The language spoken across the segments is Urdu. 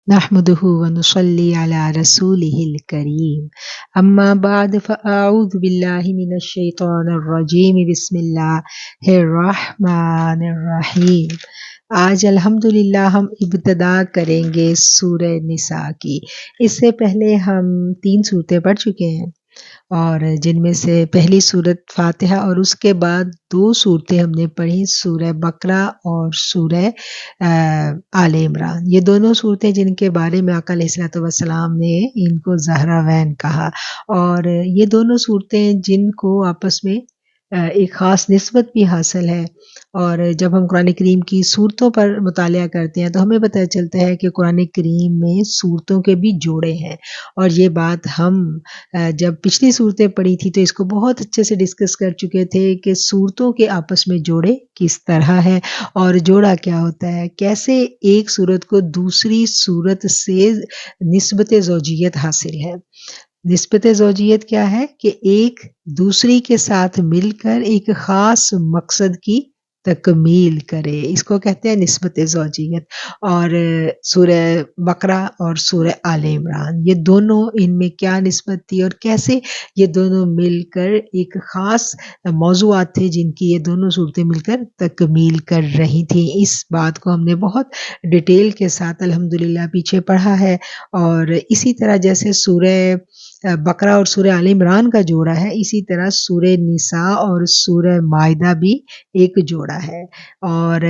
نحمده ونصلي على رسوله الكريم اما بعد فاعوذ بالله من الشیطان الرجیم بسم اللہ الرحمن الرحیم۔ آج الحمدللہ ہم ابتدا کریں گے سورہ نساء کی۔ اس سے پہلے ہم 3 صورتیں پڑھ چکے ہیں، اور جن میں سے پہلی صورت فاتحہ اور اس کے بعد 2 صورتیں ہم نے پڑھی، سورہ بقرہ اور سورہ آل عمران۔ یہ دونوں صورتیں جن کے بارے میں آقا علیہ الصلوۃ والسلام نے ان کو زہراوین کہا، اور یہ دونوں صورتیں جن کو آپس میں ایک خاص نسبت بھی حاصل ہے۔ اور جب ہم قرآن کریم کی صورتوں پر مطالعہ کرتے ہیں تو ہمیں پتہ چلتا ہے کہ قرآن کریم میں صورتوں کے بھی جوڑے ہیں، اور یہ بات ہم جب پچھلی صورتیں پڑھی تھی تو اس کو بہت اچھے سے ڈسکس کر چکے تھے کہ صورتوں کے آپس میں جوڑے کس طرح ہے اور جوڑا کیا ہوتا ہے، کیسے ایک صورت کو دوسری صورت سے نسبت زوجیت حاصل ہے۔ نسبت زوجیت کیا ہے کہ ایک دوسری کے ساتھ مل کر ایک خاص مقصد کی تکمیل کرے، اس کو کہتے ہیں نسبت زوجیت۔ اور سورہ بقرہ اور سورہ آل عمران، یہ دونوں ان میں کیا نسبت تھی اور کیسے یہ دونوں مل کر ایک خاص موضوعات تھے جن کی یہ دونوں صورتیں مل کر تکمیل کر رہی تھیں۔ اس بات کو ہم نے بہت ڈیٹیل کے ساتھ الحمدللہ پیچھے پڑھا ہے، اور اسی طرح جیسے سورہ بقرہ اور سورہ آل عمران کا جوڑا ہے، اسی طرح سورہ نساء اور سورہ مائدہ بھی ایک جوڑا ہے۔ اور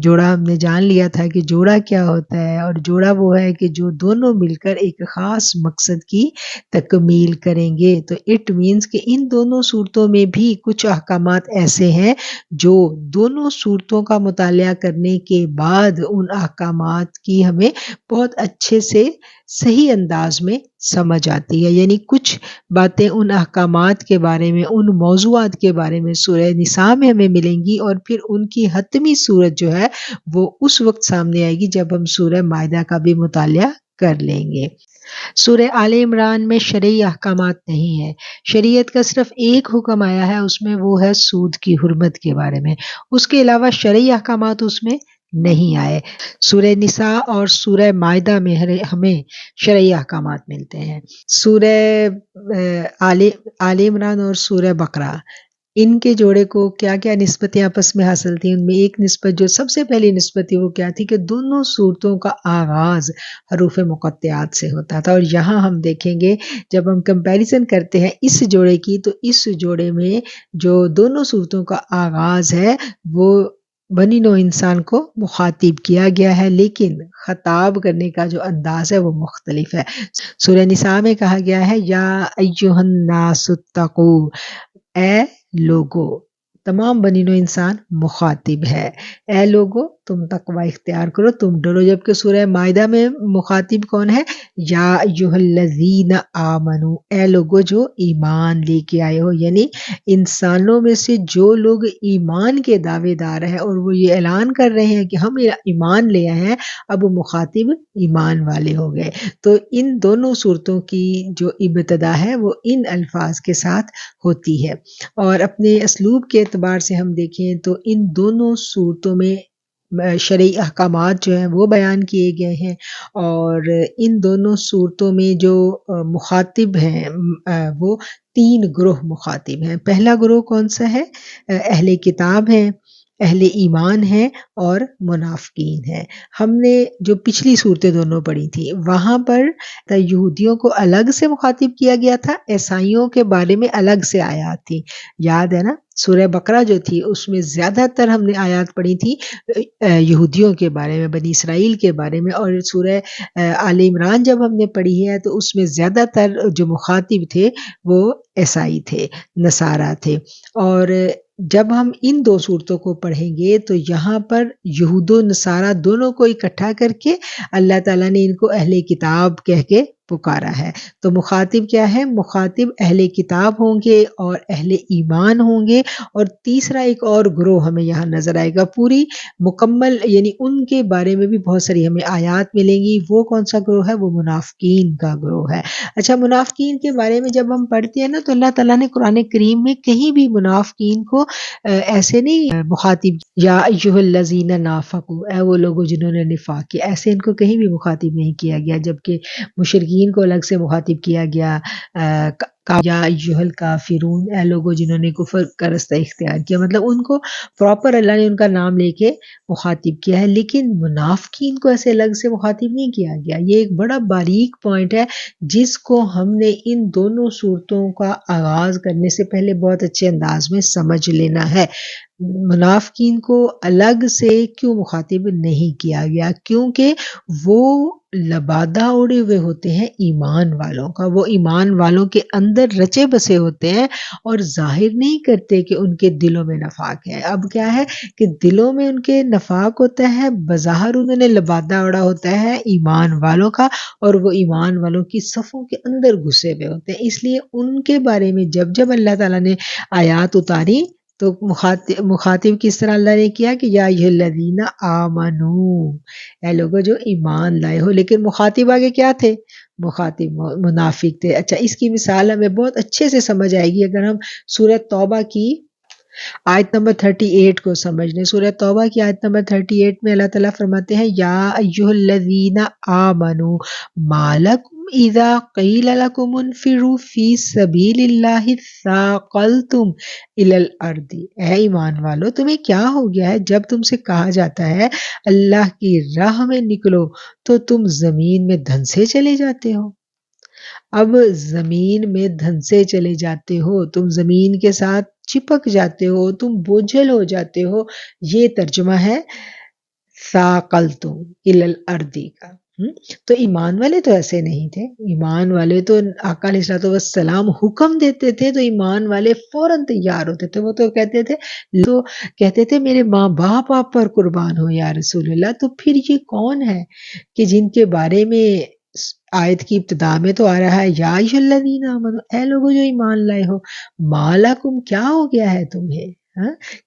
جوڑا ہم نے جان لیا تھا کہ جوڑا کیا ہوتا ہے، اور جوڑا وہ ہے کہ جو دونوں مل کر ایک خاص مقصد کی تکمیل کریں گے۔ تو اٹ مینس کہ ان دونوں صورتوں میں بھی کچھ احکامات ایسے ہیں جو دونوں صورتوں کا مطالعہ کرنے کے بعد ان احکامات کی ہمیں بہت اچھے سے صحیح انداز میں سمجھ آتی ہے، یعنی کچھ باتیں ان احکامات کے بارے میں، ان موضوعات کے بارے میں سورہ نساء میں ہمیں ملیں گی، اور پھر ان کی حتمی صورت جو ہے وہ اس وقت سامنے آئے گی جب ہم سورہ مائدہ کا بھی مطالعہ کر لیں گے۔ سورہ آل عمران میں شرعی احکامات نہیں ہے، شریعت کا صرف ایک حکم آیا ہے، اس میں وہ ہے سود کی حرمت کے بارے میں، اس کے علاوہ شرعی احکامات اس میں نہیں آئے۔ سورہ نساء اور سورہ مائدہ میں ہمیں شرعی احکامات ملتے ہیں۔ سورہ آل عمران اور سورہ بقرہ، ان کے جوڑے کو کیا کیا نسبتیں آپس میں حاصل تھیں؟ ان میں ایک نسبت جو سب سے پہلی نسبت تھی وہ کیا تھی کہ دونوں صورتوں کا آغاز حروف مقطعات سے ہوتا تھا، اور یہاں ہم دیکھیں گے جب ہم کمپیریزن کرتے ہیں اس جوڑے کی، تو اس جوڑے میں جو دونوں صورتوں کا آغاز ہے وہ بنی نوع انسان کو مخاطب کیا گیا ہے، لیکن خطاب کرنے کا جو انداز ہے وہ مختلف ہے۔ سورہ نساء میں کہا گیا ہے یا ایھا الناس اتقوا، اے لوگو، تمام بنی نوع انسان مخاطب ہے، اے لوگو تم تقوی اختیار کرو، تم ڈرو۔ جبکہ سورہ مائدہ میں مخاطب کون ہے؟ یا ایھا الذین آمنو، اے لوگو جو ایمان لے کے آئے ہو، یعنی انسانوں میں سے جو لوگ ایمان کے دعوے دار ہیں اور وہ یہ اعلان کر رہے ہیں کہ ہم ایمان لے آئے ہیں، اب وہ مخاطب ایمان والے ہو گئے۔ تو ان دونوں صورتوں کی جو ابتدا ہے وہ ان الفاظ کے ساتھ ہوتی ہے، اور اپنے اسلوب کے اعتبار سے ہم دیکھیں تو ان دونوں صورتوں میں شرعی احکامات جو ہیں وہ بیان کیے گئے ہیں، اور ان دونوں صورتوں میں جو مخاطب ہیں وہ 3 گروہ مخاطب ہیں۔ پہلا گروہ کون سا ہے؟ اہل کتاب ہیں، اہل ایمان ہیں اور منافقین ہیں۔ ہم نے جو پچھلی صورتیں دونوں پڑھی تھی وہاں پر یہودیوں کو الگ سے مخاطب کیا گیا تھا، عیسائیوں کے بارے میں الگ سے آیات تھی، یاد ہے نا؟ سورہ بقرہ جو تھی اس میں زیادہ تر ہم نے آیات پڑھی تھی یہودیوں کے بارے میں، بنی اسرائیل کے بارے میں، اور سورہ آل عمران جب ہم نے پڑھی ہے تو اس میں زیادہ تر جو مخاطب تھے وہ عیسائی تھے، نصارہ تھے۔ اور جب ہم ان 2 صورتوں کو پڑھیں گے تو یہاں پر یہود و نصارہ دونوں کو اکٹھا کر کے اللہ تعالیٰ نے ان کو اہل کتاب کہہ کے پکارا ہے۔ تو مخاطب کیا ہے؟ مخاطب اہل کتاب ہوں گے اور اہل ایمان ہوں گے، اور تیسرا ایک اور گروہ ہمیں یہاں نظر آئے گا، پوری مکمل یعنی ان کے بارے میں بھی بہت ساری ہمیں آیات ملیں گی۔ وہ کون سا گروہ ہے؟ وہ منافقین کا گروہ ہے۔ اچھا، منافقین کے بارے میں جب ہم پڑھتے ہیں نا تو اللہ تعالیٰ نے قرآن کریم میں کہیں بھی منافقین کو ایسے نہیں مخاطب، یا ایھا الذین نافقوا، اے وہ لوگوں جنہوں نے نفاق کیا، ایسے ان کو کہیں بھی مخاطب نہیں کیا گیا، جبکہ مشرکین کو الگ سے مخاطب کیا گیا، یا ایھا الکافرون، اے لوگوں جنہوں نے کفر کا رستہ اختیار کیا، مطلب ان کو پراپر اللہ نے ان کا نام لے کے مخاطب کیا ہے، لیکن منافقین کو ایسے الگ سے مخاطب نہیں کیا گیا۔ یہ ایک بڑا باریک پوائنٹ ہے جس کو ہم نے ان دونوں صورتوں کا آغاز کرنے سے پہلے بہت اچھے انداز میں سمجھ لینا ہے۔ منافقین کو الگ سے کیوں مخاطب نہیں کیا گیا؟ کیونکہ وہ لبادہ اڑے ہوئے ہوتے ہیں ایمان والوں کا، وہ ایمان والوں کے اندر رچے بسے ہوتے ہیں اور ظاہر نہیں کرتے کہ ان کے دلوں میں نفاق ہے۔ اب کیا ہے کہ دلوں میں ان کے نفاق ہوتا ہے، بظاہر انہوں نے لبادہ اڑا ہوتا ہے ایمان والوں کا، اور وہ ایمان والوں کی صفوں کے اندر گھسے ہوئے ہوتے ہیں۔ اس لیے ان کے بارے میں جب جب اللہ تعالیٰ نے آیات اتاری تو مخاطب کس طرح اللہ نے کیا کہ یا ایھا الذین آمنو، اے لوگوں جو ایمان لائے ہو، لیکن مخاطب آگے کیا تھے؟ مخاطب منافق تھے۔ اچھا، اس کی مثال ہمیں بہت اچھے سے سمجھ آئے گی اگر ہم سورہ توبہ کی آیت نمبر 38 کو سمجھ لیں۔ سورہ توبہ کی آیت نمبر 38 میں اللہ تعالیٰ فرماتے ہیں یا ایھا الذین آمنوا ما لکم اذا قیل لکم انفروا فی سبیل اللہ ثاقلتم الی الارض، اے ایمان والو تمہیں کیا ہو گیا ہے جب تم سے کہا جاتا ہے اللہ کی راہ میں نکلو تو تم زمین میں دھنسے چلے جاتے ہو۔ اب زمین میں دھنسے چلے جاتے ہو، تم زمین کے ساتھ چپک جاتے ہو، تم بوجھل ہو جاتے ہو، یہ ترجمہ ہے ثاقلتم الی الارض کا۔ تو ایمان والے تو ایسے نہیں تھے، ایمان والے تو آقا علیہ الصلوۃ والسلام حکم دیتے تھے تو ایمان والے فوراً تیار ہوتے تھے، وہ تو کہتے تھے میرے ماں باپ آپ پر قربان ہو یا رسول اللہ۔ تو پھر یہ کون ہے کہ جن کے بارے میں آیت کی ابتدا میں تو آ رہا ہے یا ایھا الذین آمنوا، اے لوگوں جو ایمان لائے ہو، ما لکم کیا ہو گیا ہے تمہیں،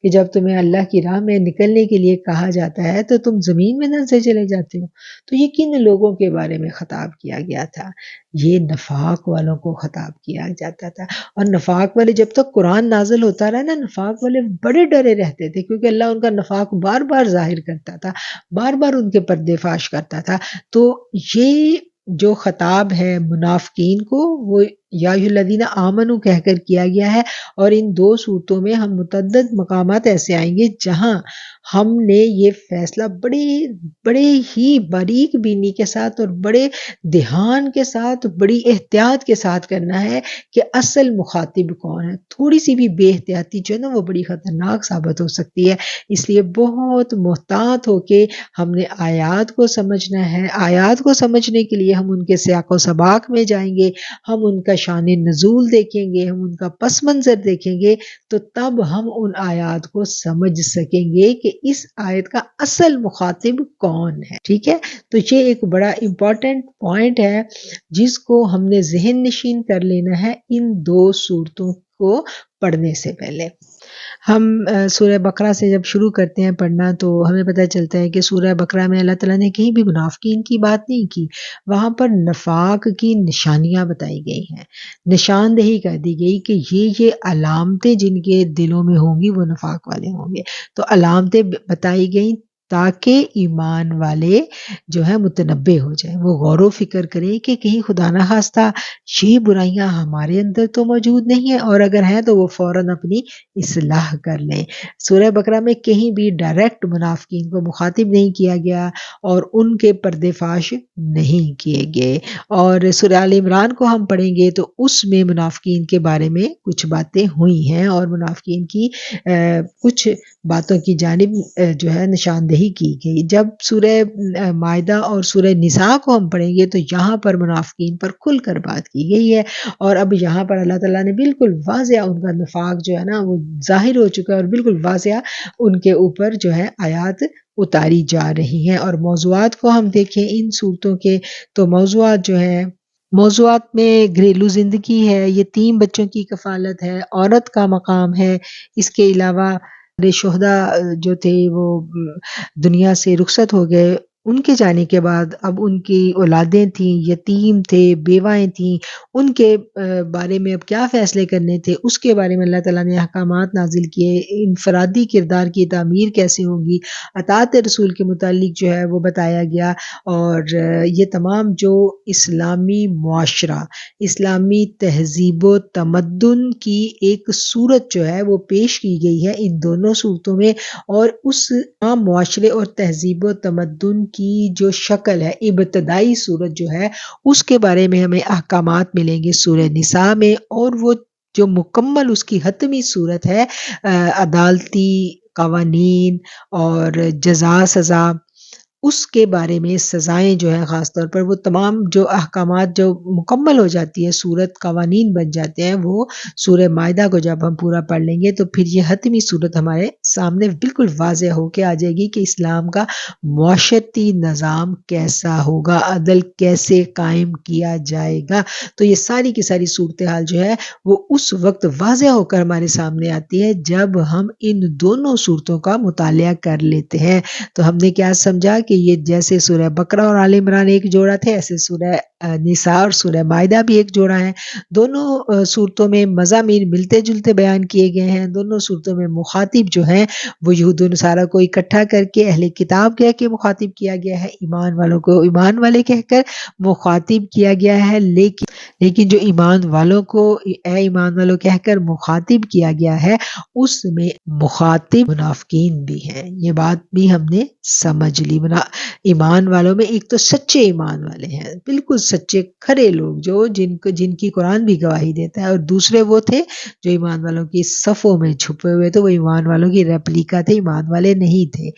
کہ جب تمہیں اللہ کی راہ میں نکلنے کے لیے کہا جاتا ہے تو تم زمین میں دھنسے چلے جاتے ہو۔ تو یہ کن لوگوں کے بارے میں خطاب کیا گیا تھا؟ یہ نفاق والوں کو خطاب کیا جاتا تھا، اور نفاق والے جب تک قرآن نازل ہوتا رہا نا، نفاق والے بڑے ڈرے رہتے تھے، کیونکہ اللہ ان کا نفاق بار بار ظاہر کرتا تھا، بار بار ان کے پردے فاش کرتا تھا۔ تو یہ جو خطاب ہے منافقین کو وہ یا ایھا الذین آمنوا کہہ کر کیا گیا ہے، اور ان دو صورتوں میں ہم متعدد مقامات ایسے آئیں گے جہاں ہم نے یہ فیصلہ بڑے ہی باریک بینی کے ساتھ اور بڑے دھیان کے ساتھ، بڑی احتیاط کے ساتھ کرنا ہے کہ اصل مخاطب کون ہے۔ تھوڑی سی بھی بے احتیاطی جو ہے نا وہ بڑی خطرناک ثابت ہو سکتی ہے، اس لیے بہت محتاط ہو کے ہم نے آیات کو سمجھنا ہے۔ آیات کو سمجھنے کے لیے ہم ان کے سیاق و سباق میں جائیں گے، ہم ان کا شان نزول دیکھیں گے، ہم ان کا پس منظر دیکھیں گے، تو تب ہم ان آیات کو سمجھ سکیں گے کہ اس آیت کا اصل مخاطب کون ہے۔ ٹھیک ہے، تو یہ ایک بڑا امپورٹنٹ پوائنٹ ہے جس کو ہم نے ذہن نشین کر لینا ہے ان دو صورتوں کو پڑھنے سے پہلے۔ ہم سورہ بقرہ سے جب شروع کرتے ہیں پڑھنا تو ہمیں پتہ چلتا ہے کہ سورہ بقرہ میں اللہ تعالیٰ نے کہیں بھی منافقین کی بات نہیں کی، وہاں پر نفاق کی نشانیاں بتائی گئی ہیں، نشاندہی کر دی گئی کہ یہ علامتیں جن کے دلوں میں ہوں گی وہ نفاق والے ہوں گے۔ تو علامتیں بتائی گئیں تاکہ ایمان والے جو ہے متنبہ ہو جائیں، وہ غور و فکر کریں کہ کہیں خدا نہ خواستہ یہ برائیاں ہمارے اندر تو موجود نہیں ہیں، اور اگر ہیں تو وہ فوراً اپنی اصلاح کر لیں۔ سورہ بقرہ میں کہیں بھی ڈائریکٹ منافقین کو مخاطب نہیں کیا گیا اور ان کے پردے فاش نہیں کیے گئے، اور سورہ آل عمران کو ہم پڑھیں گے تو اس میں منافقین کے بارے میں کچھ باتیں ہوئی ہیں اور منافقین کی کچھ باتوں کی جانب جو ہے نشاندہی کی گئی۔ جب سورہ مائدہ اور سورہ نساء کو ہم پڑھیں گے تو یہاں پر منافقین پر کھل کر بات کی گئی ہے، اور اب یہاں پر اللہ تعالیٰ نے بالکل واضح ان کا نفاق جو ہے نا وہ ظاہر ہو چکا ہے، اور بالکل واضح ان کے اوپر جو ہے آیات اتاری جا رہی ہیں۔ اور موضوعات کو ہم دیکھیں ان صورتوں کے، تو موضوعات جو ہیں موضوعات میں گھریلو زندگی ہے، یتیم بچوں کی کفالت ہے، عورت کا مقام ہے، اس کے علاوہ ہمارے شہداء جو تھے وہ دنیا سے رخصت ہو گئے، ان کے جانے کے بعد اب ان کی اولادیں تھیں، یتیم تھے، بیوائیں تھیں، ان کے بارے میں اب کیا فیصلے کرنے تھے، اس کے بارے میں اللہ تعالیٰ نے احکامات نازل کیے، انفرادی کردار کی تعمیر کیسے ہوگی، اطاعت رسول کے متعلق جو ہے وہ بتایا گیا، اور یہ تمام جو اسلامی معاشرہ، اسلامی تہذیب و تمدن کی ایک صورت جو ہے وہ پیش کی گئی ہے ان دونوں صورتوں میں، اور اس تمام معاشرے اور تہذیب و تمدن کی جو شکل ہے، ابتدائی صورت جو ہے، اس کے بارے میں ہمیں احکامات ملیں گے سورہ نساء میں، اور وہ جو مکمل اس کی حتمی صورت ہے عدالتی قوانین اور جزا سزا، اس کے بارے میں سزائیں جو ہیں خاص طور پر وہ تمام جو احکامات جو مکمل ہو جاتی ہے، صورت قوانین بن جاتے ہیں، وہ سورہ مائدہ کو جب ہم پورا پڑھ لیں گے تو پھر یہ حتمی صورت ہمارے سامنے بالکل واضح ہو کے آ جائے گی کہ اسلام کا معاشرتی نظام کیسا ہوگا، عدل کیسے قائم کیا جائے گا۔ تو یہ ساری کی ساری صورتحال جو ہے وہ اس وقت واضح ہو کر ہمارے سامنے آتی ہے جب ہم ان دونوں صورتوں کا مطالعہ کر لیتے ہیں۔ تو ہم نے کیا سمجھا کہ یہ جیسے سورہ بقرہ اور آل عمران ایک جوڑا تھے، ایسے سورہ نساء اور سورہ مائدہ بھی ایک جوڑا ہے۔ دونوں صورتوں میں مضامین ملتے جلتے بیان کیے گئے ہیں، دونوں صورتوں میں مخاطب جو ہیں وہ یہود و نصارہ کو اکٹھا کر کے اہل کتاب کہہ کے مخاطب کیا گیا ہے، ایمان والوں کو ایمان والے کہہ کر مخاطب کیا گیا ہے، لیکن جو ایمان والوں کو اے ایمان والوں کہہ کر مخاطب کیا گیا ہے، اس میں مخاطب منافقین بھی ہیں۔ یہ بات بھی ہم نے سمجھ لی۔ ایمان والوں میں ایک تو سچے ایمان والے ہیں، بالکل سچے کھرے لوگ جو جن کی قرآن بھی گواہی دیتا ہے، اور دوسرے وہ تھے جو ایمان والوں کی صفوں میں چھپے ہوئے تھے، وہ ایمان والوں کی ریپلیکا تھے، ایمان والے نہیں تھے۔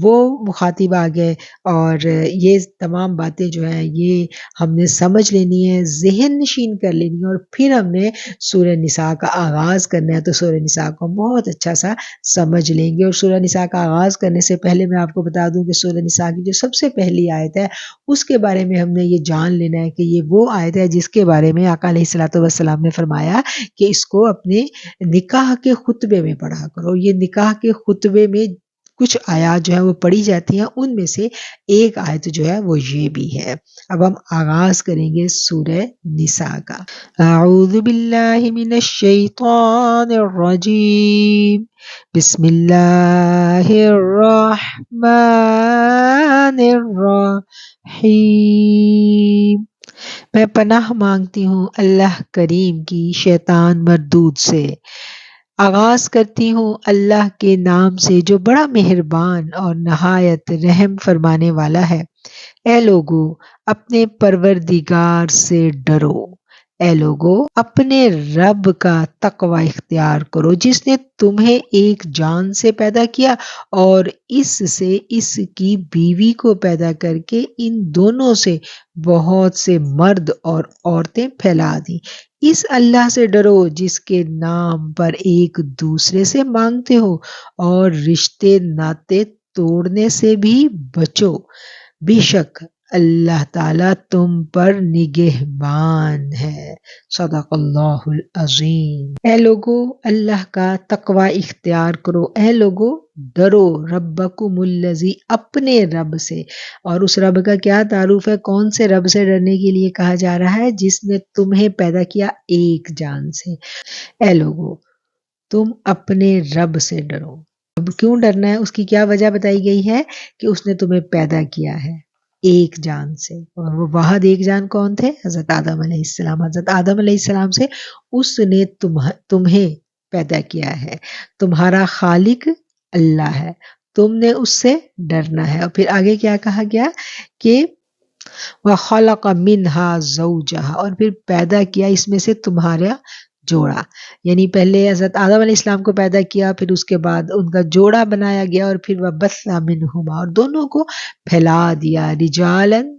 وہ مخاطب آ گئے، اور یہ تمام باتیں جو ہیں یہ ہم نے سمجھ لینی ہے، ذہن نشین کر لینی ہے، اور پھر ہم نے سورہ نساء کا آغاز کرنا ہے۔ تو سورہ نساء کو بہت اچھا سا سمجھ لیں گے، اور سورہ نساء کا آغاز کرنے سے پہلے میں آپ کو بتا دوں کہ سورہ نساء کی جو سب سے پہلی آیت ہے اس کے بارے میں ہم نے یہ جان لینا ہے کہ یہ وہ آیت ہے جس کے بارے میں آقا علیہ الصلوۃ والسلام نے فرمایا کہ اس کو اپنے نکاح کے خطبے میں پڑھا کرو۔ یہ نکاح کے خطبے میں کچھ آیات جو ہیں وہ پڑھی جاتی ہیں، ان میں سے ایک آیت جو ہے وہ یہ بھی ہے۔ اب ہم آغاز کریں گے سورہ نساء کا۔ اعوذ باللہ من الشیطان الرجیم، بسم اللہ الرحمن الرحیم۔ میں پناہ مانگتی ہوں اللہ کریم کی شیطان مردود سے۔ آغاز کرتی ہوں اللہ کے نام سے جو بڑا مہربان اور نہایت رحم فرمانے والا ہے۔ اے لوگو اپنے پروردگار سے ڈرو، اے لوگو اپنے رب کا تقوی اختیار کرو جس نے تمہیں ایک جان سے پیدا کیا اور اس سے اس کی بیوی کو پیدا کر کے ان دونوں سے بہت سے مرد اور عورتیں پھیلا دیں۔ اس اللہ سے ڈرو جس کے نام پر ایک دوسرے سے مانگتے ہو، اور رشتے ناطے توڑنے سے بھی بچو، بے شک اللہ تعالیٰ تم پر نگہبان ہے۔ صدق اللہ العظیم۔ اے لوگو اللہ کا تقوی اختیار کرو، اے لوگو ڈرو ربکم الذی، اپنے رب سے۔ اور اس رب کا کیا تعارف ہے؟ کون سے رب سے ڈرنے کے لیے کہا جا رہا ہے؟ جس نے تمہیں پیدا کیا ایک جان سے۔ اے لوگو تم اپنے رب سے ڈرو۔ اب کیوں ڈرنا ہے؟ اس کی کیا وجہ بتائی گئی ہے کہ اس نے تمہیں پیدا کیا ہے ایک جان سے، اور وہ واحد ایک جان کون تھے؟ حضرت آدم علیہ السلام۔ حضرت آدم علیہ السلام سے اس نے تمہیں پیدا کیا ہے۔ تمہارا خالق اللہ ہے، تم نے اس سے ڈرنا ہے۔ اور پھر آگے کیا کہا گیا کہ وَخَلَقَ مِنْهَا زَوْجَهَا، اور پھر پیدا کیا اس میں سے تمہارا جوڑا، یعنی پہلے حضرت آدم علیہ السلام کو پیدا کیا، پھر اس کے بعد ان کا جوڑا بنایا گیا، اور پھر وَبَثَّ مِنْهُمَا، اور دونوں کو پھیلا دیا، رِجَالًا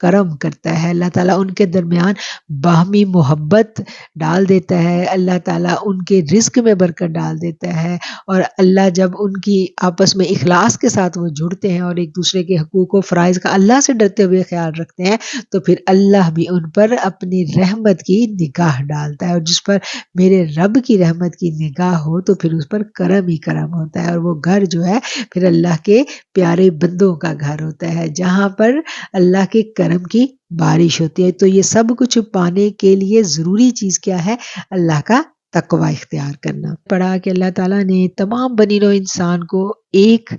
کرم کرتا ہے، اللہ تعالیٰ ان کے درمیان باہمی محبت ڈال دیتا ہے، اللہ تعالیٰ ان کے رزق میں برکت ڈال دیتا ہے، اور اللہ جب ان کی آپس میں اخلاص کے ساتھ وہ جڑتے ہیں اور ایک دوسرے کے حقوق و فرائض کا اللہ سے ڈرتے ہوئے خیال رکھتے ہیں، تو پھر اللہ بھی ان پر اپنی رحمت کی نگاہ ڈالتا ہے، اور جس پر میرے رب کی رحمت کی نگاہ ہو تو پھر اس پر کرم ہی کرم ہوتا ہے، اور وہ گھر جو ہے پھر اللہ کے پیارے بندوں کا گھر ہوتا ہے، جہاں پر اللہ کے کرم کی بارش ہوتی ہے۔ تو یہ سب کچھ پانے کے لیے ضروری چیز کیا ہے؟ اللہ کا تقوی اختیار کرنا۔ پڑھا کہ اللہ تعالیٰ نے تمام بنی نوع انسان کو ایک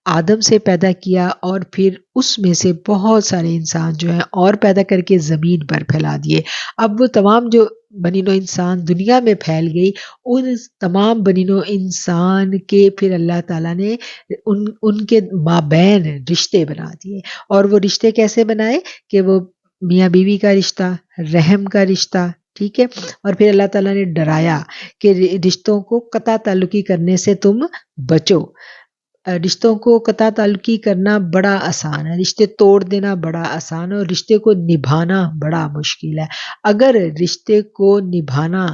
آدم سے پیدا کیا، اور پھر اس میں سے بہت سارے انسان جو ہیں اور پیدا کر کے زمین پر پھیلا دیے۔ اب وہ تمام جو بنی نوع انسان دنیا میں پھیل گئی، ان تمام بنی نوع انسان کے پھر اللہ تعالیٰ نے ان کے مابین رشتے بنا دیے، اور وہ رشتے کیسے بنائے کہ وہ میاں بیوی کا رشتہ، رحم کا رشتہ، ٹھیک ہے، اور پھر اللہ تعالیٰ نے ڈرایا کہ رشتوں کو قطع تعلقی کرنے سے تم بچو۔ رشتوں کو قطع تعلقی کرنا بڑا آسان ہے، رشتے توڑ دینا بڑا آسان ہے، اور رشتے کو نبھانا بڑا مشکل ہے۔ اگر رشتے کو نبھانا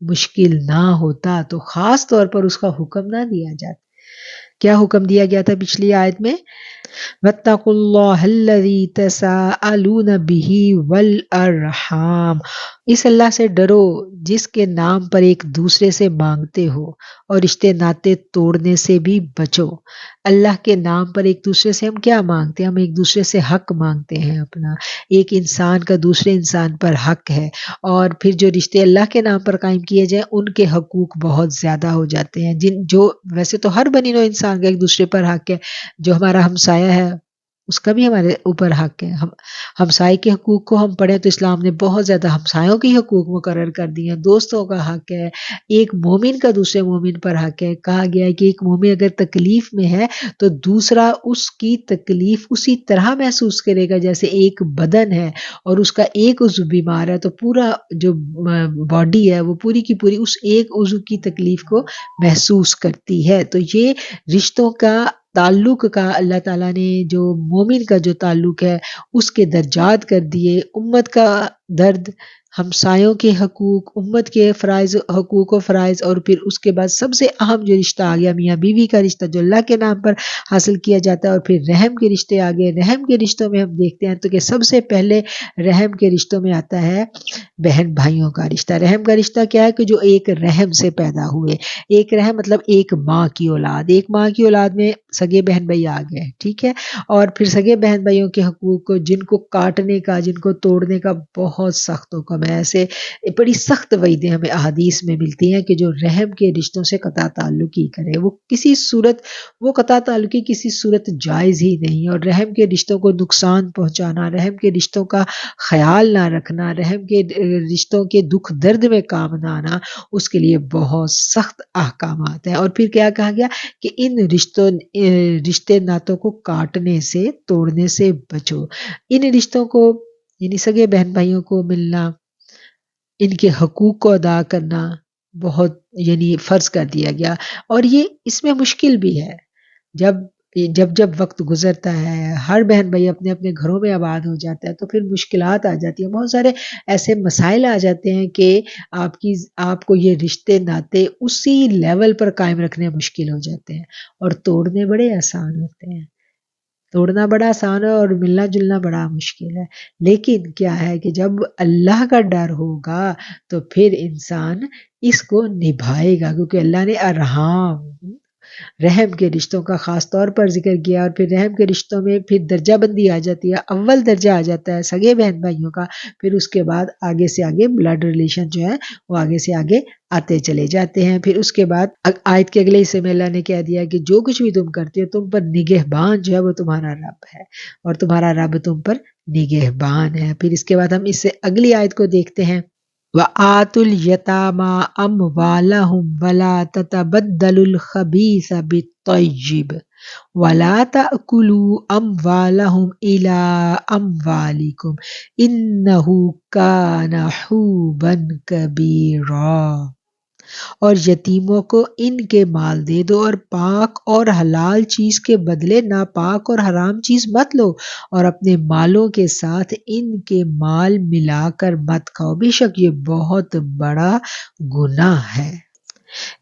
مشکل نہ ہوتا تو خاص طور پر اس کا حکم نہ دیا جاتا۔ کیا حکم دیا گیا تھا پچھلی آیت میں؟ وَاتَّقُوا اللَّهَ الَّذِي تَسَاءَلُونَ بِهِ وَالْأَرْحَامَ، اس اللہ سے ڈرو جس کے نام پر ایک دوسرے سے مانگتے ہو، اور رشتے ناطے توڑنے سے بھی بچو۔ اللہ کے نام پر ایک دوسرے سے ہم کیا مانگتے ہیں؟ ہم ایک دوسرے سے حق مانگتے ہیں اپنا، ایک انسان کا دوسرے انسان پر حق ہے، اور پھر جو رشتے اللہ کے نام پر قائم کیے جائیں ان کے حقوق بہت زیادہ ہو جاتے ہیں، جو ویسے تو ہر بنی نوع انسان کا ایک دوسرے پر حق ہے، جو ہمارا ہمسایہ ہے اس کا بھی ہمارے اوپر حق ہے۔ ہمسائے کے حقوق کو ہم پڑھیں تو اسلام نے بہت زیادہ ہمسایوں کے حقوق مقرر کر دیے ہیں، دوستوں کا حق ہے، ایک مومن کا دوسرے مومن پر حق ہے، کہا گیا ہے کہ ایک مومن اگر تکلیف میں ہے تو دوسرا اس کی تکلیف اسی طرح محسوس کرے گا جیسے ایک بدن ہے اور اس کا ایک عضو بیمار ہے تو پورا جو باڈی ہے وہ پوری کی پوری اس ایک عضو کی تکلیف کو محسوس کرتی ہے۔ تو یہ رشتوں کا تعلق کا اللہ تعالیٰ نے جو مومن کا جو تعلق ہے اس کے درجات کر دیے، امت کا درد، ہمسایوں کے حقوق، امت کے فرائض، حقوق و فرائض، اور پھر اس کے بعد سب سے اہم جو رشتہ آ گیا میاں بیوی کا رشتہ جو اللہ کے نام پر حاصل کیا جاتا ہے، اور پھر رحم کے رشتے آ گئے۔ رحم کے رشتوں میں ہم دیکھتے ہیں تو کہ سب سے پہلے رحم کے رشتوں میں آتا ہے بہن بھائیوں کا رشتہ۔ رحم کا رشتہ کیا ہے کہ جو ایک رحم سے پیدا ہوئے، ایک رحم مطلب ایک ماں کی اولاد، ایک ماں کی اولاد میں سگے بہن بھائی آ گئے، ٹھیک ہے، اور پھر سگے بہن بھائیوں کے حقوق کو جن کو کاٹنے کا، جن کو توڑنے کا بہت سخت حکم ہے، ایسے بڑی سخت وعیدیں ہمیں احادیث میں ملتی ہیں کہ جو رحم کے رشتوں سے قطع تعلقی کرے وہ کسی صورت، وہ قطع تعلقی کسی صورت جائز ہی نہیں، اور رحم کے رشتوں کو نقصان پہنچانا، رحم کے رشتوں کا خیال نہ رکھنا، رحم کے رشتوں کے دکھ درد میں کام نہ آنا، اس کے لیے بہت سخت احکامات ہیں۔ اور پھر کیا کہا گیا کہ ان رشتے ناتوں کو کاٹنے سے، توڑنے سے بچو۔ ان رشتوں کو یعنی سگے بہن بھائیوں کو ملنا، ان کے حقوق کو ادا کرنا بہت یعنی فرض کر دیا گیا، اور یہ اس میں مشکل بھی ہے۔ جب وقت گزرتا ہے، ہر بہن بھائی اپنے اپنے گھروں میں آباد ہو جاتا ہے تو پھر مشکلات آ جاتی ہیں، بہت سارے ایسے مسائل آ جاتے ہیں کہ آپ کو یہ رشتے ناتے اسی لیول پر قائم رکھنے مشکل ہو جاتے ہیں، اور توڑنے بڑے آسان ہوتے ہیں، توڑنا بڑا آسان ہے اور ملنا جلنا بڑا مشکل ہے۔ لیکن کیا ہے کہ جب اللہ کا ڈر ہوگا تو پھر انسان اس کو نبھائے گا، کیونکہ اللہ نے ارحام، رحم کے رشتوں کا خاص طور پر ذکر کیا، اور پھر رحم کے رشتوں میں پھر درجہ بندی آ جاتی ہے۔ اول درجہ آ جاتا ہے سگے بہن بھائیوں کا، پھر اس کے بعد آگے سے آگے بلڈ ریلیشن جو ہے وہ آگے سے آگے آتے چلے جاتے ہیں۔ پھر اس کے بعد آیت کے اگلے حصے میں اللہ نے کہہ دیا کہ جو کچھ بھی تم کرتے ہو تم پر نگہبان جو ہے وہ تمہارا رب ہے، اور تمہارا رب تم پر نگہبان ہے۔ پھر اس کے بعد ہم اس سے اگلی آیت کو دیکھتے ہیں، وَآتُوا الْيَتَامَىٰ أَمْوَالَهُمْ وَلَا تَتَبَدَّلُوا الْخَبِيثَ بِالطَّيِّبِ وَلَا تَأْكُلُوا أَمْوَالَهُمْ إِلَىٰ أَمْوَالِكُمْ إِنَّهُ كَانَ حُوبًا كَبِيرًا۔ اور یتیموں کو ان کے مال دے دو، اور پاک اور حلال چیز کے بدلے ناپاک اور حرام چیز مت لو، اور اپنے مالوں کے ساتھ ان کے مال ملا کر مت کھاؤ، بے شک یہ بہت بڑا گناہ ہے۔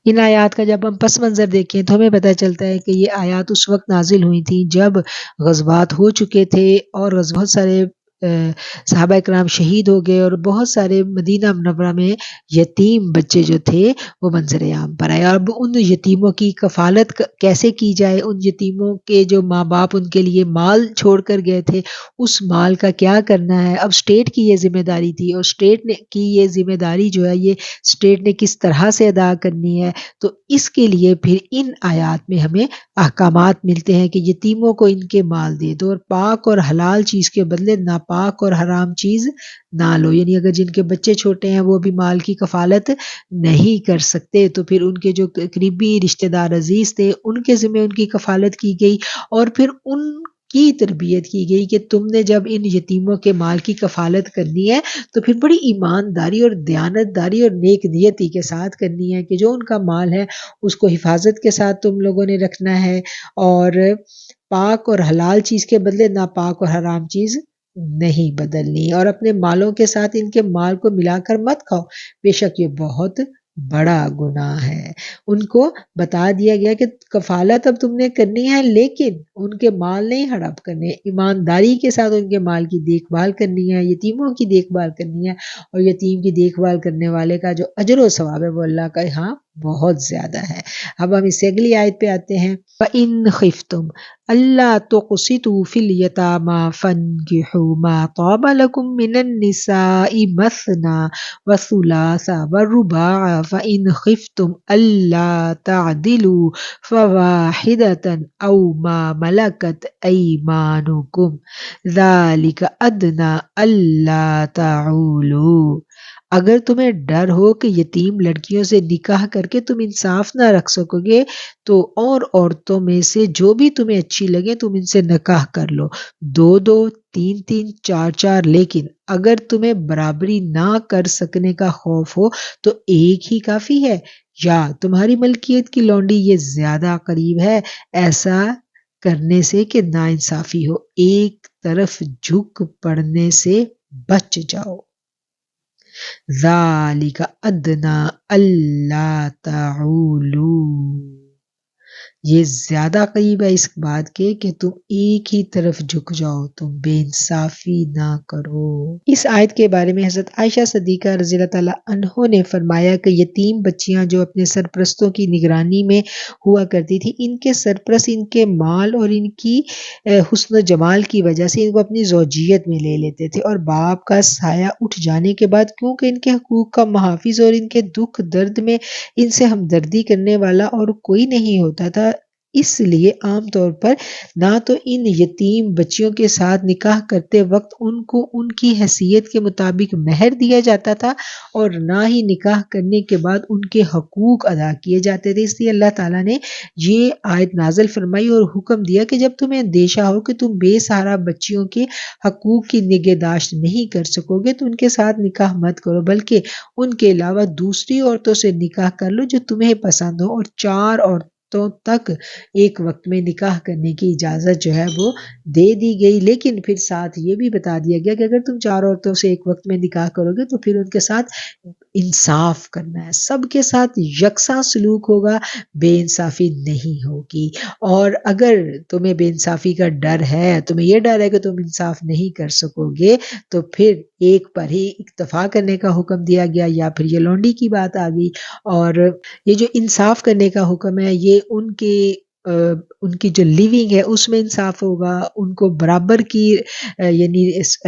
ان آیات کا جب ہم پس منظر دیکھیں تو ہمیں پتہ چلتا ہے کہ یہ آیات اس وقت نازل ہوئی تھیں جب غزوات ہو چکے تھے، اور بہت سارے صحابہ کرام شہید ہو گئے، اور بہت سارے مدینہ منورہ میں یتیم بچے جو تھے وہ منظر عام پر آئے۔ اب ان یتیموں کی کفالت کیسے کی جائے، ان یتیموں کے جو ماں باپ ان کے لیے مال چھوڑ کر گئے تھے، اس مال کا کیا کرنا ہے۔ اب اسٹیٹ کی یہ ذمہ داری تھی، اور اسٹیٹ نے کی یہ ذمہ داری جو ہے یہ اسٹیٹ نے کس طرح سے ادا کرنی ہے، تو اس کے لیے پھر ان آیات میں ہمیں احکامات ملتے ہیں کہ یتیموں کو ان کے مال دے دو، اور پاک اور حلال چیز کے بدلے ناپاک اور حرام چیز نہ لو، یعنی اگر جن کے بچے چھوٹے ہیں وہ بھی مال کی کفالت نہیں کر سکتے تو پھر ان کے جو قریبی رشتہ دار عزیز تھے ان کے ذمہ ان کی کفالت کی گئی، اور پھر ان کی تربیت کی گئی کہ تم نے جب ان یتیموں کے مال کی کفالت کرنی ہے تو پھر بڑی ایمانداری اور دیانتداری اور نیک نیتی کے ساتھ کرنی ہے، کہ جو ان کا مال ہے اس کو حفاظت کے ساتھ تم لوگوں نے رکھنا ہے، اور پاک اور حلال چیز کے بدلے ناپاک اور حرام چیز نہیں بدلنی، اور اپنے مالوں کے ساتھ ان کے مال کو ملا کر مت کھاؤ، بے شک یہ بہت بڑا گناہ ہے۔ ان کو بتا دیا گیا کہ کفالت اب تم نے کرنی ہے، لیکن ان کے مال نہیں ہڑپ کرنے، ایمانداری کے ساتھ ان کے مال کی دیکھ بھال کرنی ہے، یتیموں کی دیکھ بھال کرنی ہے، اور یتیم کی دیکھ بھال کرنے والے کا جو اجر و ثواب ہے وہ اللہ کا یہاں بہت زیادہ ہے۔ اب ہم اس سے اگلی آیت پہ آتے ہیں، فَإِنْ خِفْتُمْ أَلَّا تُقْسِطُوا فِي الْيَتَامَىٰ فَانكِحُوا مَا طَابَ لَكُم مِّنَ النِّسَاءِ مَثْنَىٰ وَثُلَاثَ وَالرُّبَاعَ فَإِنْ خِفْتُمْ أَلَّا تَعْدِلُوا فَوَاحِدَةً أَوْ مَا مَلَكَتْ أَيْمَانُكُمْ ذَلِكَ أَدْنَىٰ أَلَّا تَعُولُوا۔ اگر تمہیں ڈر ہو کہ یتیم لڑکیوں سے نکاح کر کے تم انصاف نہ رکھ سکو گے تو اور عورتوں میں سے جو بھی تمہیں اچھی لگے تم ان سے نکاح کر لو، 2 3 4 لیکن اگر تمہیں برابری نہ کر سکنے کا خوف ہو تو ایک ہی کافی ہے، یا تمہاری ملکیت کی لونڈی یہ زیادہ قریب ہے ایسا کرنے سے کہ ناانصافی ہو، ایک طرف جھک پڑنے سے بچ جاؤ۔ ذَلِكَ أَدْنَىٰ أَلَّا تَعُولُوا، یہ زیادہ قریب ہے اس بات کے کہ تم ایک ہی طرف جھک جاؤ، تم بے انصافی نہ کرو۔ اس آیت کے بارے میں حضرت عائشہ صدیقہ رضی اللہ تعالیٰ عنہ نے فرمایا کہ یتیم بچیاں جو اپنے سرپرستوں کی نگرانی میں ہوا کرتی تھی، ان کے سرپرست ان کے مال اور ان کی حسن و جمال کی وجہ سے ان کو اپنی زوجیت میں لے لیتے تھے، اور باپ کا سایہ اٹھ جانے کے بعد کیونکہ ان کے حقوق کا محافظ اور ان کے دکھ درد میں ان سے ہمدردی کرنے والا اور کوئی نہیں ہوتا تھا، اس لیے عام طور پر نہ تو ان یتیم بچیوں کے ساتھ نکاح کرتے وقت ان کو ان کی حیثیت کے مطابق مہر دیا جاتا تھا، اور نہ ہی نکاح کرنے کے بعد ان کے حقوق ادا کیے جاتے تھے۔ اس لیے اللہ تعالیٰ نے یہ آیت نازل فرمائی اور حکم دیا کہ جب تمہیں اندیشہ ہو کہ تم بے سہارا بچیوں کے حقوق کی نگہداشت نہیں کر سکو گے تو ان کے ساتھ نکاح مت کرو، بلکہ ان کے علاوہ دوسری عورتوں سے نکاح کر لو جو تمہیں پسند ہو، اور 4 عورتوں تک ایک وقت میں نکاح کرنے کی اجازت جو ہے وہ دے دی گئی، لیکن پھر ساتھ یہ بھی بتا دیا گیا کہ اگر تم 4 عورتوں سے ایک وقت میں نکاح کرو گے تو پھر ان کے ساتھ انصاف کرنا ہے، سب کے ساتھ یکساں سلوک ہوگا، بے انصافی نہیں ہوگی۔ اور اگر تمہیں بے انصافی کا ڈر ہے، تمہیں یہ ڈر ہے کہ تم انصاف نہیں کر سکو گے تو پھر ایک پر ہی اکتفا کرنے کا حکم دیا گیا، یا پھر یہ لونڈی کی بات آ گئی۔ اور یہ جو انصاف کرنے کا حکم ہے یہ ان کی جو لیونگ ہے اس میں انصاف ہوگا، ان کو برابر کی یعنی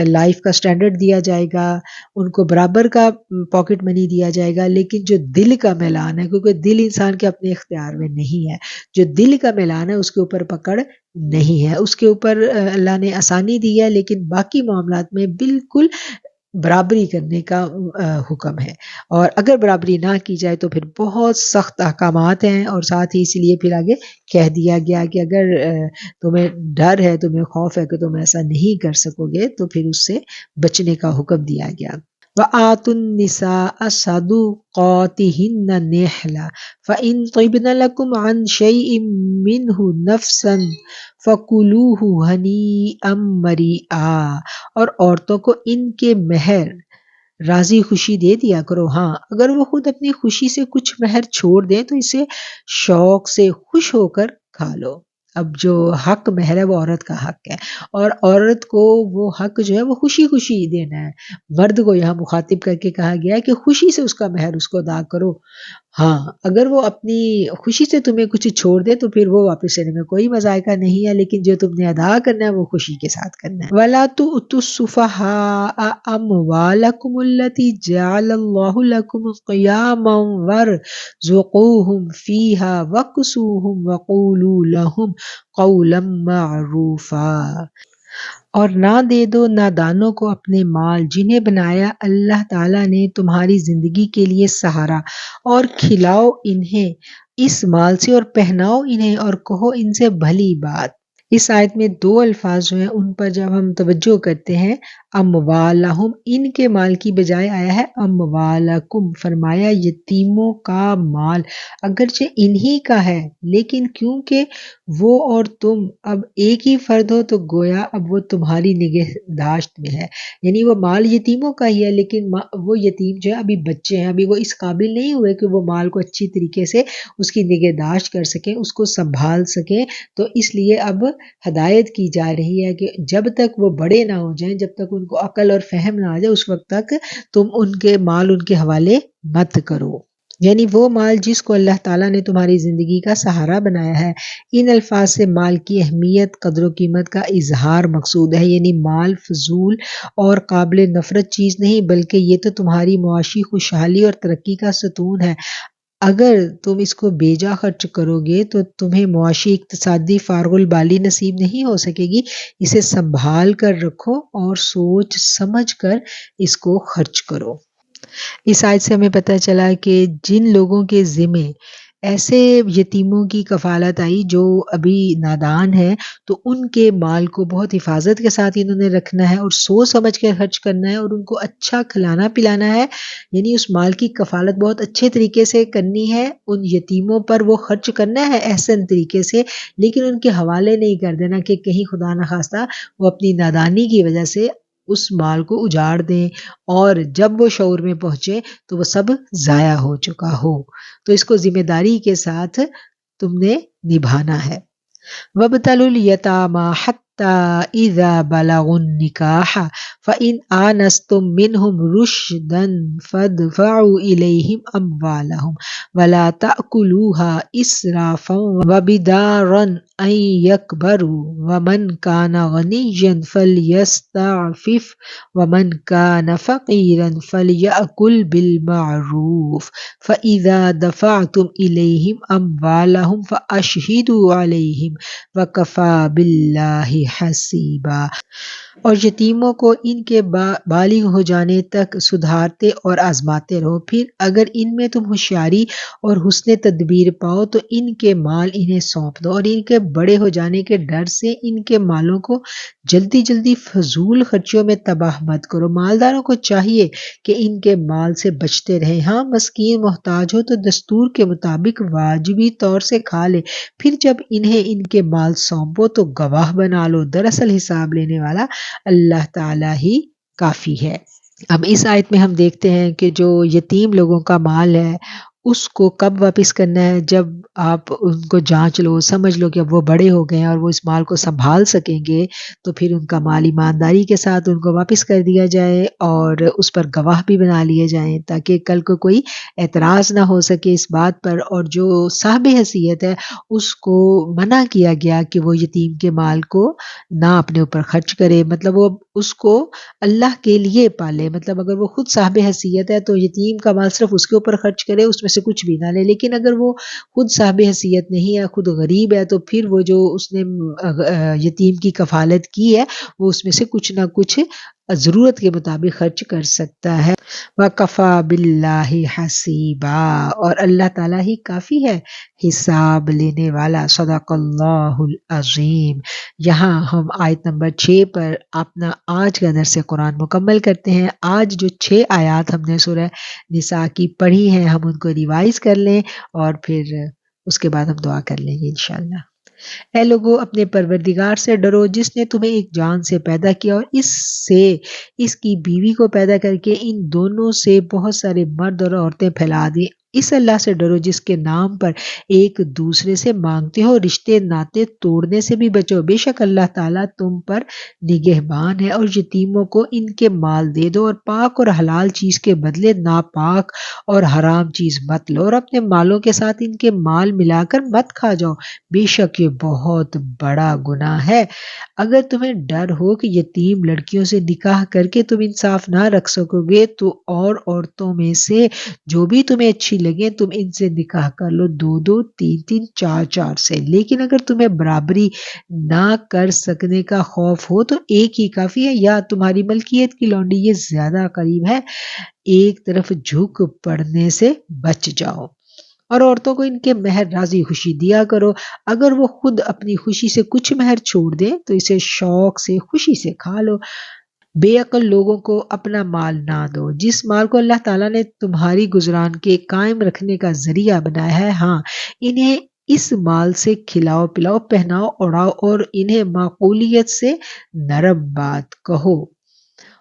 لائف کا سٹینڈرڈ دیا جائے گا، ان کو برابر کا پاکٹ منی دیا جائے گا، لیکن جو دل کا میلان ہے، کیونکہ دل انسان کے اپنے اختیار میں نہیں ہے، جو دل کا میلان ہے اس کے اوپر پکڑ نہیں ہے، اس کے اوپر اللہ نے آسانی دی ہے، لیکن باقی معاملات میں بالکل برابری کرنے کا حکم ہے، اور اگر برابری نہ کی جائے تو پھر بہت سخت احکامات ہیں، اور ساتھ ہی اس لیے پھر آگے کہہ دیا گیا کہ اگر تمہیں ڈر ہے، تمہیں خوف ہے کہ تم ایسا نہیں کر سکو گے تو پھر اس سے بچنے کا حکم دیا گیا۔ وآتوا النساء صدقاتهن نحلا فإن طبن لكم عن شيء منه نفسا فكلوه ہنیئا مریئا، اور عورتوں کو ان کے مہر راضی خوشی دے دیا کرو، ہاں اگر وہ خود اپنی خوشی سے کچھ مہر چھوڑ دیں تو اسے شوق سے خوش ہو کر کھا لو۔ اب جو حق مہر ہے وہ عورت کا حق ہے، اور عورت کو وہ حق جو ہے وہ خوشی خوشی دینا ہے۔ مرد کو یہاں مخاطب کر کے کہا گیا ہے کہ خوشی سے اس کا مہر اس کو ادا کرو، ہاں اگر وہ اپنی خوشی سے تمہیں کچھ چھوڑ دے تو پھر وہ واپس لینے میں کوئی مذائقہ نہیں ہے، لیکن جو تم نے ادا کرنا ہے وہ خوشی کے ساتھ کرنا ہے۔ وَلَا تُؤْتُوا السُّفَهَاءَ أَمْوَالَكُمُ الَّتِي جَعَلَ اللَّهُ لَكُمْ قِيَامًا وَارْزُقُوهُمْ فِيهَا وَاكْسُوهُمْ وَقُولُوا لَهُمْ قَوْلًا مَّعْرُوفًا، اور نہ دے دو نادانوں کو اپنے مال جنہیں بنایا اللہ تعالیٰ نے تمہاری زندگی کے لیے سہارا، اور کھلاؤ انہیں اس مال سے اور پہناؤ انہیں اور کہو ان سے بھلی بات۔ اس آیت میں دو الفاظ جو ہیں ان پر جب ہم توجہ کرتے ہیں، اموالہم ان کے مال کی بجائے آیا ہے اموالکم، فرمایا یتیموں کا مال اگرچہ انہی کا ہے لیکن کیونکہ وہ اور تم اب ایک ہی فرد ہو تو گویا اب وہ تمہاری نگہداشت میں ہے، یعنی وہ مال یتیموں کا ہی ہے لیکن وہ یتیم جو ہے ابھی بچے ہیں، ابھی وہ اس قابل نہیں ہوئے کہ وہ مال کو اچھی طریقے سے اس کی نگہداشت کر سکیں، اس کو سنبھال سکیں، تو اس لیے اب ہدایت کی جا رہی ہے کہ جب تک وہ بڑے نہ ہو جائیں، جب تک ان کو عقل اور فہم نہ آ جائے، اس وقت تک تم ان کے مال ان کے حوالے مت کرو، یعنی وہ مال جس کو اللہ تعالیٰ نے تمہاری زندگی کا سہارا بنایا ہے۔ ان الفاظ سے مال کی اہمیت، قدر و قیمت کا اظہار مقصود ہے، یعنی مال فضول اور قابل نفرت چیز نہیں بلکہ یہ تو تمہاری معاشی خوشحالی اور ترقی کا ستون ہے، اگر تم اس کو بیجا خرچ کرو گے تو تمہیں معاشی اقتصادی فارغ البالی نصیب نہیں ہو سکے گی، اسے سنبھال کر رکھو اور سوچ سمجھ کر اس کو خرچ کرو۔ اس آیت سے ہمیں پتہ چلا کہ جن لوگوں کے ذمے ایسے یتیموں کی کفالت آئی جو ابھی نادان ہیں تو ان کے مال کو بہت حفاظت کے ساتھ انہوں نے رکھنا ہے اور سوچ سمجھ کے خرچ کرنا ہے اور ان کو اچھا کھلانا پلانا ہے، یعنی اس مال کی کفالت بہت اچھے طریقے سے کرنی ہے، ان یتیموں پر وہ خرچ کرنا ہے احسن طریقے سے، لیکن ان کے حوالے نہیں کر دینا کہ کہیں خدا نخواستہ وہ اپنی نادانی کی وجہ سے اس مال کو اجاڑ دیں اور جب وہ شعور میں پہنچے تو وہ سب ضائع ہو چکا ہو، تو اس کو ذمہ داری کے ساتھ تم نے نبھانا ہے۔ وَابْتَلُوا الْيَتَامَى حَتَّى إِذَا بَلَغُوا النِّكَاحَ فَإِنْ آنَسْتُم مِّنْهُمْ رُشْدًا فَادْفَعُوا إِلَيْهِمْ أَمْوَالَهُمْ وَلَا تَأْكُلُوهَا إِسْرَافًا وَبِدَارًا أَن يَكْبَرُوا وَمَنْ كَانَ غَنِيًّا فَلْيَسْتَعْفِفْ وَمَنْ كَانَ فَقِيرًا فَلْيَأْكُلْ بِالْمَعْرُوفِ فَإِذَا دَفَعْتُمْ إِلَيْهِمْ أَمْوَالَهُمْ فَأَشْهِدُوا عَلَيْهِمْ وَكَفَى بِاللَّهِ حَسِيبًا، اور یتیموں کو ان کے بالغ ہو جانے تک سدھارتے اور آزماتے رہو، پھر اگر ان میں تم ہوشیاری اور حسن تدبیر پاؤ تو ان کے مال انہیں سونپ دو، اور ان کے بڑے ہو جانے کے ڈر سے ان کے مالوں کو جلدی جلدی فضول خرچیوں میں تباہ مت کرو۔ مالداروں کو چاہیے کہ ان کے مال سے بچتے رہیں، ہاں مسکین محتاج ہو تو دستور کے مطابق واجبی طور سے کھا لے، پھر جب انہیں ان کے مال سونپو تو گواہ بنا لو، دراصل حساب لینے والا اللہ تعالیٰ ہی کافی ہے۔ اب اس آیت میں ہم دیکھتے ہیں کہ جو یتیم لوگوں کا مال ہے اس کو کب واپس کرنا ہے، جب آپ ان کو جانچ لو، سمجھ لو کہ اب وہ بڑے ہو گئے ہیں اور وہ اس مال کو سنبھال سکیں گے تو پھر ان کا مال ایمانداری کے ساتھ ان کو واپس کر دیا جائے اور اس پر گواہ بھی بنا لیے جائیں تاکہ کل کو کوئی اعتراض نہ ہو سکے اس بات پر، اور جو صاحب حیثیت ہے اس کو منع کیا گیا کہ وہ یتیم کے مال کو نہ اپنے اوپر خرچ کرے، مطلب وہ اس کو اللہ کے لیے پالے، مطلب اگر وہ خود صاحب حیثیت ہے تو یتیم کا مال صرف اس کے اوپر خرچ کرے، اس میں سے کچھ بھی نہ لے، لیکن اگر وہ خود صاحب حیثیت نہیں ہے، خود غریب ہے، تو پھر وہ جو اس نے یتیم کی کفالت کی ہے وہ اس میں سے کچھ نہ کچھ ضرورت کے مطابق خرچ کر سکتا ہے۔ وَكَفَى بِاللَّهِ حَسِيبًا، اور اللہ تعالیٰ ہی کافی ہے حساب لینے والا۔ صدق اللہ العظیم۔ یہاں ہم آیت نمبر 6 پر اپنا آج کا درس قرآن مکمل کرتے ہیں۔ آج جو 6 آیات ہم نے سورہ نساء کی پڑھی ہیں ہم ان کو ریوائز کر لیں اور پھر اس کے بعد ہم دعا کر لیں گے انشاءاللہ۔ اے لوگو اپنے پروردگار سے ڈرو جس نے تمہیں ایک جان سے پیدا کیا اور اس کی بیوی کو پیدا کر کے ان دونوں سے بہت سارے مرد اور عورتیں پھیلا دی۔ اس اللہ سے ڈرو جس کے نام پر ایک دوسرے سے مانگتے ہو، رشتے ناطے توڑنے سے بھی بچو۔ بے شک اللہ تعالیٰ تم پر نگہبان ہے۔ اور یتیموں کو ان کے مال دے دو اور پاک اور حلال چیز کے بدلے ناپاک اور حرام چیز مت لو، اور اپنے مالوں کے ساتھ ان کے مال ملا کر مت کھا جاؤ، بے شک یہ بہت بڑا گناہ ہے۔ اگر تمہیں ڈر ہو کہ یتیم لڑکیوں سے نکاح کر کے تم انصاف نہ رکھ سکو گے تو اور عورتوں میں سے جو بھی تمہیں اچھی لگیں تم ان سے نکاح کر لو، 2 3 4 سے۔ لیکن اگر تمہیں برابری نہ کر سکنے کا خوف ہو تو ایک ہی کافی ہے، یا تمہاری ملکیت کی لونڈی یہ زیادہ قریب ہے، ایک طرف جھک پڑنے سے بچ جاؤ۔ اور عورتوں کو ان کے مہر راضی خوشی دیا کرو، اگر وہ خود اپنی خوشی سے کچھ مہر چھوڑ دیں تو اسے شوق سے خوشی سے کھا لو۔ بے عقل لوگوں کو اپنا مال نہ دو، جس مال کو اللہ تعالیٰ نے تمہاری گزران کے قائم رکھنے کا ذریعہ بنایا ہے، ہاں انہیں اس مال سے کھلاؤ پلاؤ، پہناؤ اڑاؤ اور انہیں معقولیت سے نرم بات کہو۔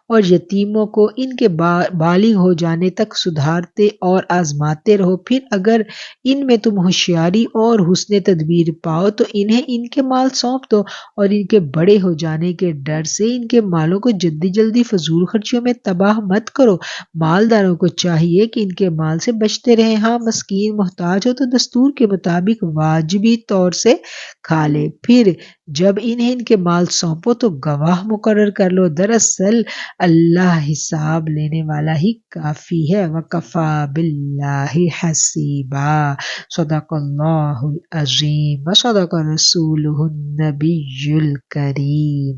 اور یتیموں کو ان کے بالغ ہو جانے تک سدھارتے اور آزماتے رہو، پھر اگر ان میں تم ہوشیاری اور حسن تدبیر پاؤ تو انہیں ان کے مال سونپ دو، اور ان کے بڑے ہو جانے کے ڈر سے ان کے مالوں کو جلدی جلدی فضول خرچیوں میں تباہ مت کرو۔ مالداروں کو چاہیے کہ ان کے مال سے بچتے رہیں، ہاں مسکین محتاج ہو تو دستور کے مطابق واجبی طور سے کھا لے، پھر جب انہیں ان کے مال سونپو تو گواہ مقرر کر لو، دراصل اللہ حساب لینے والا ہی کافی ہے۔ وَكَفَى بِاللَّهِ حَسِيبًا۔ صدق اللہ العظیم وصدق رسولہ النبی الکریم۔